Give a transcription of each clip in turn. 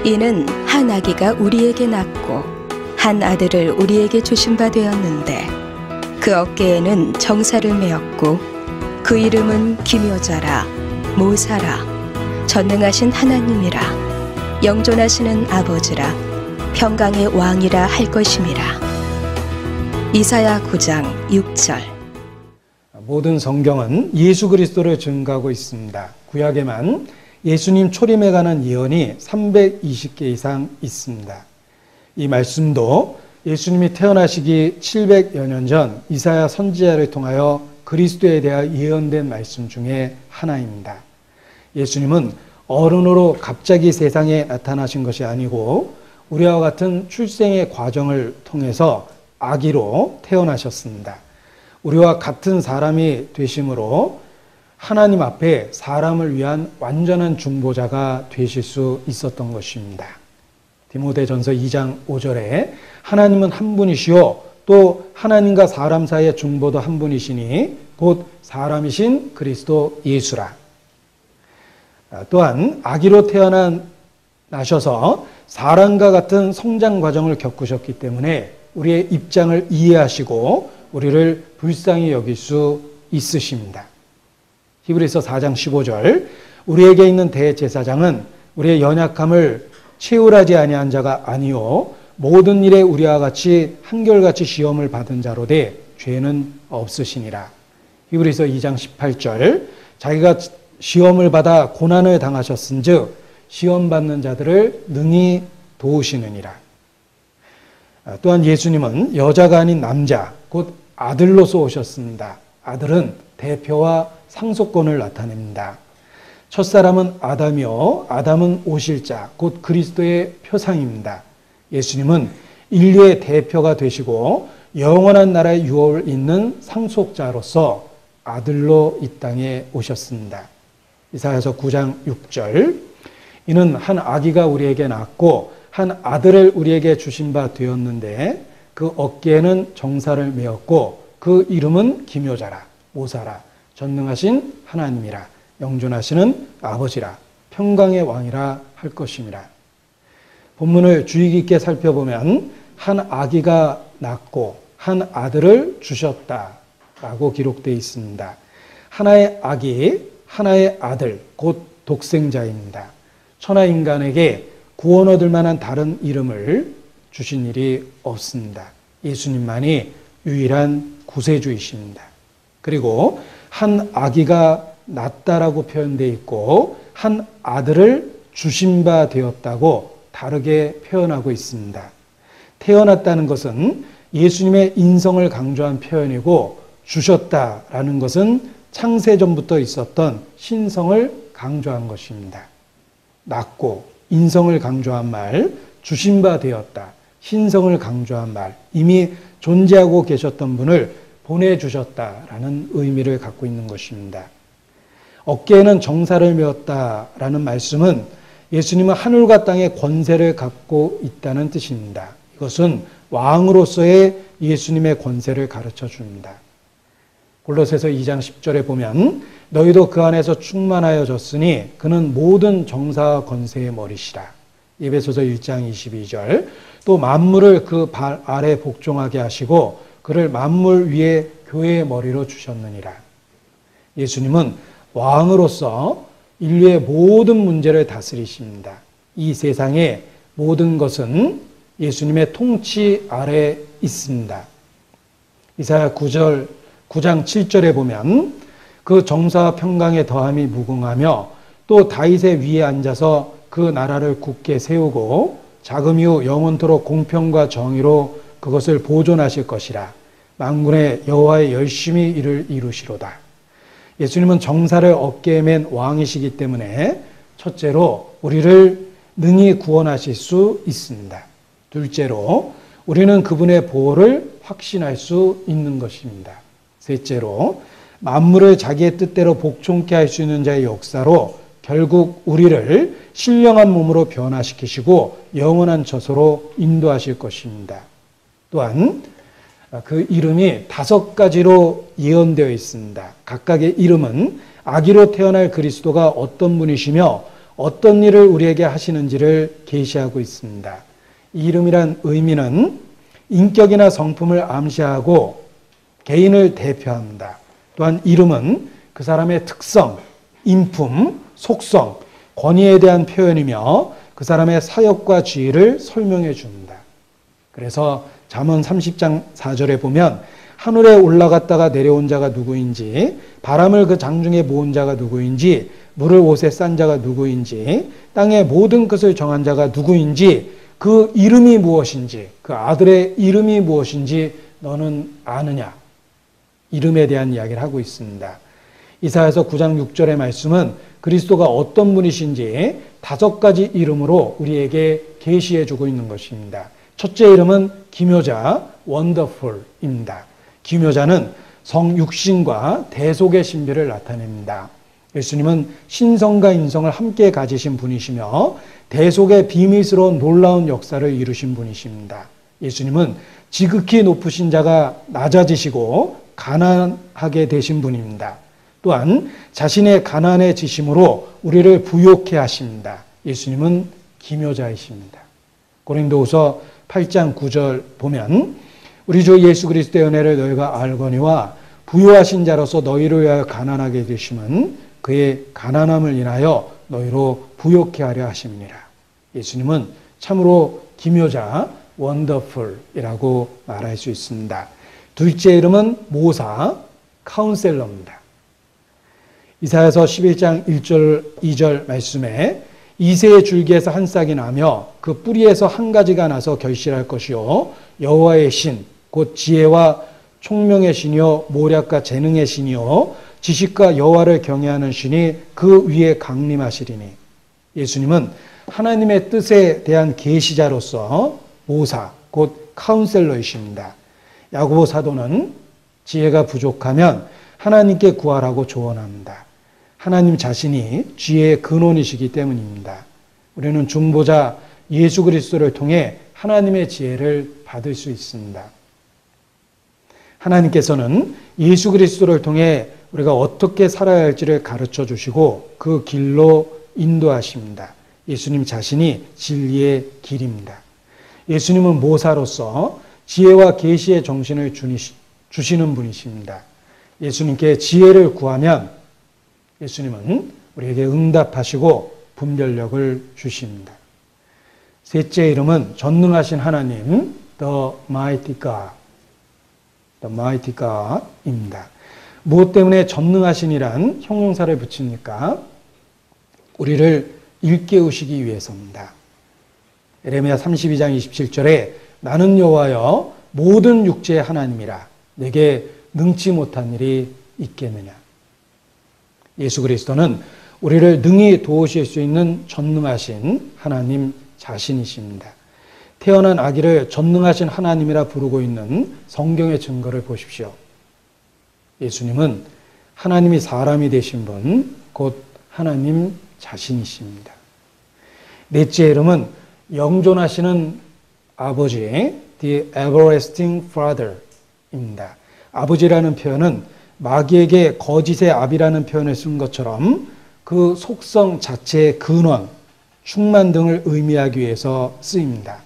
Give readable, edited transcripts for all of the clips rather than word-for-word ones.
이는 한 아기가 우리에게 낳고 한 아들을 우리에게 주신 바 되었는데 그 어깨에는 정사를 메었고 그 이름은 기묘자라 모사라 전능하신 하나님이라 영존하시는 아버지라 평강의 왕이라 할 것임이라. 이사야 9장 6절. 모든 성경은 예수 그리스도를 증거하고 있습니다. 구약에만 예수님 초림에 관한 예언이 320개 이상 있습니다. 이 말씀도 예수님이 태어나시기 700여 년 전 이사야 선지자를 통하여 그리스도에 대하여 예언된 말씀 중에 하나입니다. 예수님은 어른으로 갑자기 세상에 나타나신 것이 아니고 우리와 같은 출생의 과정을 통해서 아기로 태어나셨습니다. 우리와 같은 사람이 되심으로 하나님 앞에 사람을 위한 완전한 중보자가 되실 수 있었던 것입니다. 디모데전서 2장 5절에 하나님은 한 분이시요 또 하나님과 사람 사이의 중보도 한 분이시니 곧 사람이신 그리스도 예수라. 또한 아기로 태어나셔서 사람과 같은 성장 과정을 겪으셨기 때문에 우리의 입장을 이해하시고 우리를 불쌍히 여길 수 있으십니다. 히브리서 4장 15절 우리에게 있는 대제사장은 우리의 연약함을 채울하지 아니한 자가 아니요 모든 일에 우리와 같이 한결같이 시험을 받은 자로되 죄는 없으시니라. 히브리서 2장 18절 자기가 시험을 받아 고난을 당하셨은즉 시험 받는 자들을 능히 도우시느니라. 또한 예수님은 여자가 아닌 남자 곧 아들로서 오셨습니다. 아들은 대표와 상속권을 나타냅니다. 첫사람은 아담이요 아담은 오실 자 곧 그리스도의 표상입니다. 예수님은 인류의 대표가 되시고 영원한 나라의 유업을 잇는 상속자로서 아들로 이 땅에 오셨습니다. 이사야서 9장 6절 이는 한 아기가 우리에게 낳았고 한 아들을 우리에게 주신 바 되었는데 그 어깨에는 정사를 메었고 그 이름은 기묘자라 모사라 전능하신 하나님이라 영존하시는 아버지라 평강의 왕이라 할 것임이라. 본문을 주의 깊게 살펴보면 한 아기가 낳고 한 아들을 주셨다라고 기록되어 있습니다. 하나의 아기, 하나의 아들, 곧 독생자입니다. 천하 인간에게 구원 얻을 만한 다른 이름을 주신 일이 없습니다. 예수님만이 유일한 구세주이십니다. 그리고 한 아기가 낳았다라고 표현되어 있고 한 아들을 주신 바 되었다고 다르게 표현하고 있습니다. 태어났다는 것은 예수님의 인성을 강조한 표현이고 주셨다라는 것은 창세전부터 있었던 신성을 강조한 것입니다. 낳고 인성을 강조한 말, 주신 바 되었다, 신성을 강조한 말, 이미 존재하고 계셨던 분을 보내주셨다라는 의미를 갖고 있는 것입니다. 어깨에는 정사를 메었다라는 말씀은 예수님은 하늘과 땅의 권세를 갖고 있다는 뜻입니다. 이것은 왕으로서의 예수님의 권세를 가르쳐 줍니다. 골로새서 2장 10절에 보면 너희도 그 안에서 충만하여졌으니 그는 모든 정사와 권세의 머리시라. 에베소서 1장 22절 또 만물을 그 발 아래 복종하게 하시고 그를 만물 위에 교회의 머리로 주셨느니라. 예수님은 왕으로서 인류의 모든 문제를 다스리십니다. 이 세상의 모든 것은 예수님의 통치 아래 있습니다. 이사야 9장 7절에 보면 그 정사와 평강의 더함이 무궁하며 또 다윗의 위에 앉아서 그 나라를 굳게 세우고 자금 이후 영원토록 공평과 정의로 그것을 보존하실 것이라. 만군의 여호와의 열심히 이를 이루시로다. 예수님은 정사를 어깨에 맨 왕이시기 때문에 첫째로 우리를 능히 구원하실 수 있습니다. 둘째로 우리는 그분의 보호를 확신할 수 있는 것입니다. 셋째로 만물을 자기의 뜻대로 복종케 할 수 있는 자의 역사로 결국 우리를 신령한 몸으로 변화시키시고 영원한 처소로 인도하실 것입니다. 또한 그 이름이 5가지로 예언되어 있습니다. 각각의 이름은 아기로 태어날 그리스도가 어떤 분이시며 어떤 일을 우리에게 하시는지를 계시하고 있습니다. 이 이름이란 의미는 인격이나 성품을 암시하고 개인을 대표합니다. 또한 이름은 그 사람의 특성, 인품, 속성, 권위에 대한 표현이며 그 사람의 사역과 지위를 설명해 줍니다. 그래서 잠언 30장 4절에 보면 하늘에 올라갔다가 내려온 자가 누구인지, 바람을 그 장중에 모은 자가 누구인지, 물을 옷에 싼 자가 누구인지, 땅의 모든 것을 정한 자가 누구인지, 그 이름이 무엇인지, 그 아들의 이름이 무엇인지 너는 아느냐? 이름에 대한 이야기를 하고 있습니다. 이사야서 9장 6절의 말씀은 그리스도가 어떤 분이신지 5가지 이름으로 우리에게 계시해 주고 있는 것입니다. 첫째 이름은 기묘자, 원더풀입니다. 기묘자는 성육신과 대속의 신비를 나타냅니다. 예수님은 신성과 인성을 함께 가지신 분이시며 대속의 비밀스러운 놀라운 역사를 이루신 분이십니다. 예수님은 지극히 높으신 자가 낮아지시고 가난하게 되신 분입니다. 또한 자신의 가난의 지심으로 우리를 부욕해 하십니다. 예수님은 기묘자이십니다. 고린도후서 8장 9절 보면 우리 주 예수 그리스도의 은혜를 너희가 알거니와 부요하신 자로서 너희를 위하여 가난하게 되심은 그의 가난함을 인하여 너희로 부욕해 하려 하심이니라. 예수님은 참으로 기묘자, 원더풀이라고 말할 수 있습니다. 둘째 이름은 모사, 카운셀러입니다. 이사야서 11장 1절 2절 말씀에 이새의 줄기에서 한 싹이 나며 그 뿌리에서 한 가지가 나서 결실할 것이요 여호와의 신 곧 지혜와 총명의 신이요 모략과 재능의 신이요 지식과 여호와를 경외하는 신이 그 위에 강림하시리니. 예수님은 하나님의 뜻에 대한 계시자로서 모사 곧 카운셀러이십니다. 야고보 사도는 지혜가 부족하면 하나님께 구하라고 조언합니다. 하나님 자신이 지혜의 근원이시기 때문입니다. 우리는 중보자 예수 그리스도를 통해 하나님의 지혜를 받을 수 있습니다. 하나님께서는 예수 그리스도를 통해 우리가 어떻게 살아야 할지를 가르쳐 주시고 그 길로 인도하십니다. 예수님 자신이 진리의 길입니다. 예수님은 모사로서 지혜와 계시의 정신을 주시는 분이십니다. 예수님께 지혜를 구하면 예수님은 우리에게 응답하시고 분별력을 주십니다. 셋째 이름은 전능하신 하나님, The Mighty God, The Mighty God입니다. 무엇 때문에 전능하신이란 형용사를 붙입니까? 우리를 일깨우시기 위해서입니다. 예레미야 32장 27절에 나는 여호와여 모든 육체의 하나님이라 내게 능치 못한 일이 있겠느냐. 예수 그리스도는 우리를 능히 도우실 수 있는 전능하신 하나님 자신이십니다. 태어난 아기를 전능하신 하나님이라 부르고 있는 성경의 증거를 보십시오. 예수님은 하나님이 사람이 되신 분, 곧 하나님 자신이십니다. 넷째 이름은 영존하시는 아버지, The Everlasting Father입니다. 아버지라는 표현은 마귀에게 거짓의 압이라는 표현을 쓴 것처럼 그 속성 자체의 근원, 충만 등을 의미하기 위해서 쓰입니다.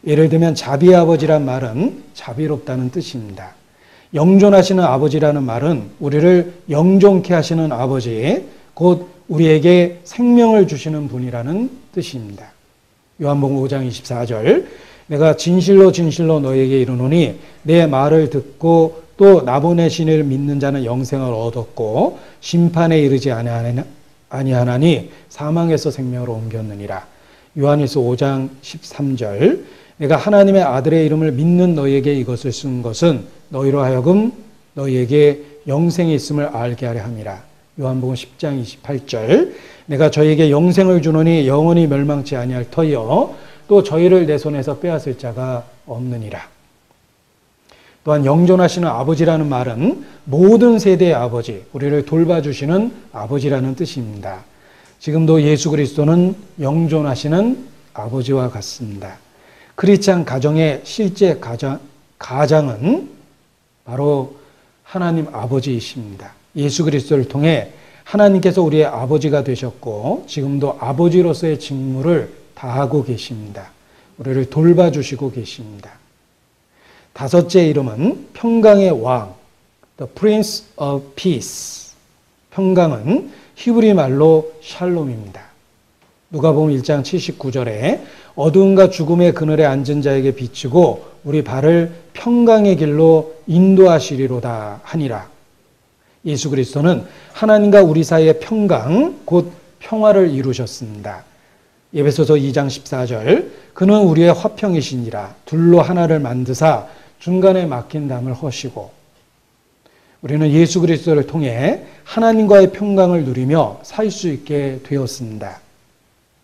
예를 들면 자비의 아버지란 말은 자비롭다는 뜻입니다. 영존하시는 아버지라는 말은 우리를 영존케 하시는 아버지, 곧 우리에게 생명을 주시는 분이라는 뜻입니다. 요한복음 5장 24절 내가 진실로 진실로 너에게 이르노니 내 말을 듣고 또 나보내신 믿는 자는 영생을 얻었고 심판에 이르지 아니하나니 사망에서 생명으로 옮겼느니라. 요한일서 5장 13절 내가 하나님의 아들의 이름을 믿는 너희에게 이것을 쓴 것은 너희로 하여금 너희에게 영생이 있음을 알게 하려 함이라. 요한복음 10장 28절 내가 저희에게 영생을 주노니 영원히 멸망치 아니할 터이요 또 저희를 내 손에서 빼앗을 자가 없느니라. 또한 영존하시는 아버지라는 말은 모든 세대의 아버지, 우리를 돌봐주시는 아버지라는 뜻입니다. 지금도 예수 그리스도는 영존하시는 아버지와 같습니다. 크리스찬 가정의 실제 가장은 바로 하나님 아버지이십니다. 예수 그리스도를 통해 하나님께서 우리의 아버지가 되셨고 지금도 아버지로서의 직무를 다하고 계십니다. 우리를 돌봐주시고 계십니다. 다섯째 이름은 평강의 왕, The Prince of Peace. 평강은 히브리 말로 샬롬입니다. 누가복음 1장 79절에 어두움과 죽음의 그늘에 앉은 자에게 비치고 우리 발을 평강의 길로 인도하시리로다 하니라. 예수 그리스도는 하나님과 우리 사이의 평강, 곧 평화를 이루셨습니다. 에베소서 2장 14절 그는 우리의 화평이시니라. 둘로 하나를 만드사 중간에 막힌 담을 허시고. 우리는 예수 그리스도를 통해 하나님과의 평강을 누리며 살 수 있게 되었습니다.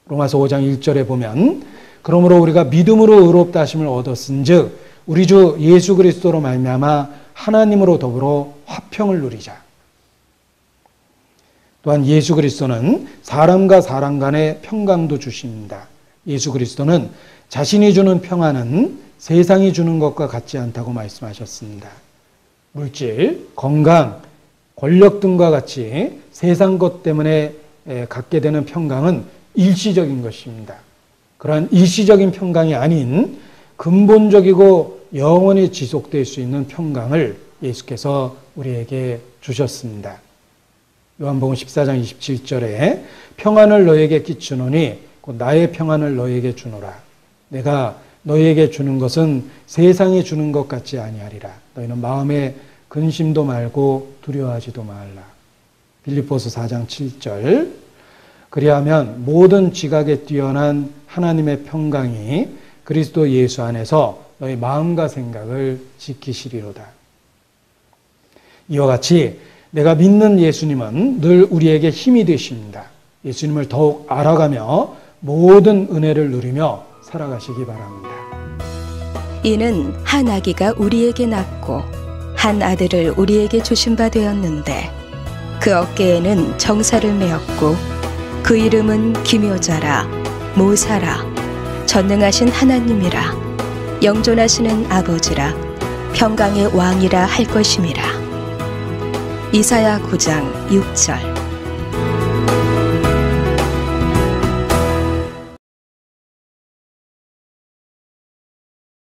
로마서 5장 1절에 보면 그러므로 우리가 믿음으로 의롭다 하심을 얻었은즉 우리 주 예수 그리스도로 말미암아 하나님으로 더불어 화평을 누리자. 또한 예수 그리스도는 사람과 사람 간의 평강도 주십니다. 예수 그리스도는 자신이 주는 평안은 세상이 주는 것과 같지 않다고 말씀하셨습니다. 물질, 건강, 권력 등과 같이 세상 것 때문에 갖게 되는 평강은 일시적인 것입니다. 그러한 일시적인 평강이 아닌 근본적이고 영원히 지속될 수 있는 평강을 예수께서 우리에게 주셨습니다. 요한복음 14장 27절에 평안을 너에게 끼치노니 곧 나의 평안을 너에게 주노라. 내가 너희에게 주는 것은 세상이 주는 것 같지 아니하리라. 너희는 마음에 근심도 말고 두려워하지도 말라. 빌립보서 4장 7절 그리하면 모든 지각에 뛰어난 하나님의 평강이 그리스도 예수 안에서 너희 마음과 생각을 지키시리로다. 이와 같이 내가 믿는 예수님은 늘 우리에게 힘이 되십니다. 예수님을 더욱 알아가며 모든 은혜를 누리며 살아가시기 바랍니다. 이는 한 아기가 우리에게 낳고 한 아들을 우리에게 주신 바 되었는데 그 어깨에는 정사를 메었고 그 이름은 기묘자라 모사라 전능하신 하나님이라 영존하시는 아버지라 평강의 왕이라 할 것임이라. 이사야 9장 6절.